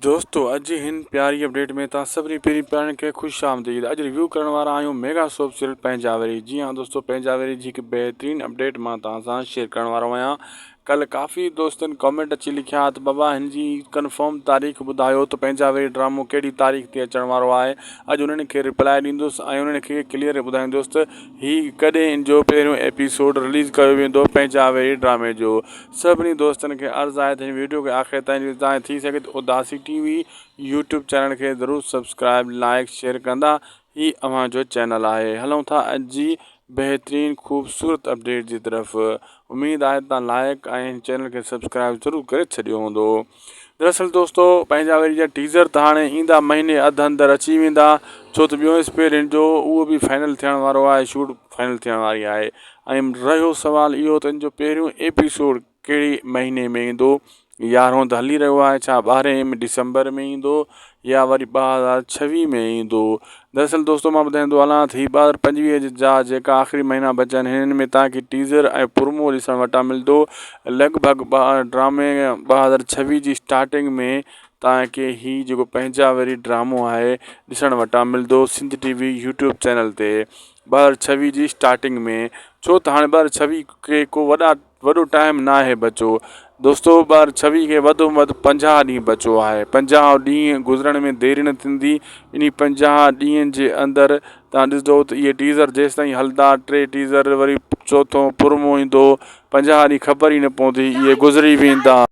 दोस्तों अज हिन प्यारी अपडेट में तव्हां सभिनी पहिरीं प्यारनि खे ख़ुशि आमदीद। अॼु रिव्यू करण वारा आहियूं मेगा सोप सीरियल पंहिंजावेरी। जी हाँ दोस्तों, पंहिंजावेरी जी हिकु बहितरीनु अपडेट मां तव्हां सां शेयर करण वारो आहियां। कल काफ़ी दोस्तनि कमेंट अची लिखिया त बाबा हिन जी कंफर्म तारीख़ ॿुधायो त पंहिंजावेरी ड्रामो कहिड़ी तारीख़ ते अचण वारो आहे। अॼु उन्हनि खे रिप्लाई ॾींदुसि ऐं उन्हनि खे क्लियर ॿुधाईंदुसि त हीउ कॾहिं इन जो पहिरियों एपिसोड रिलीज़ कयो वेंदो पंहिंजावेरी ड्रामे जो। सभिनी दोस्तनि खे अर्ज़ु आहे त हिन वीडियो खे आख़िर ताईं ॾिसंदा ऐं थी सघे त उदासी TV यूट्यूब चैनल खे ज़रूरु सब्सक्राइब लाइक शेयर कंदा। ही अव्हां जो चैनल आहे। हलूं था अॼु जी बेहतरीन खूबसूरत अपडेट जी तरफ़। उम्मीद आहे तव्हां लाइक ऐं चैनल खे सब्सक्राइब ज़रूरु करे छॾियो हूंदो। दरअसल दोस्तों पंहिंजावेरी जा टीज़र त हाणे ईंदा महीने अधु अंदरि अची वेंदा, छो त ॿियों एक्सपीरियंस जो उहो बि फाइनल थियण वारो आहे, शूट फाइनल थियण वारी आहे। ऐं रहियो सुवाल इहो त इन जो पहिरियों एपिसोड कहिड़े महीने में ईंदो। 11हों त हली रहियो आहे, छा 12 दिसंबर में ईंदो या वरी 2026 में ईंदो। दरअसल दोस्तों मां ॿुधाईंदो हलां त ही 2025 जा जेका आख़िरी महीना बचिया आहिनि हिननि में तव्हांखे टीज़र ऐं प्रोमो ॾिसण वटां मिलंदो। लॻभॻि ड्रामे 2026 जी स्टार्टिंग में तव्हांखे ही जेको पंहिंजावेरी ड्रामो आहे ॾिसण वटां मिलंदो सिंध TV यूट्यूब चैनल ते 2026 जी स्टार्टिंग में। छो त हाणे 2026 खे को वॾो टाइम न आहे बचो दोस्तों। 2026 खे वधि में वधि 50 ॾींहं बचो आहे। 50 ॾींहं गुज़रण में देरि न थींदी। इन 50 ॾींहंनि जे अंदरि तव्हां ॾिसंदो त इहे टीज़र जेसि ताईं हलंदा, 3 टीज़र वरी चौथों प्रोमो ईंदो, 50 ॾींहं ख़बर ई न पवंदी, इहे गुज़री वेंदा।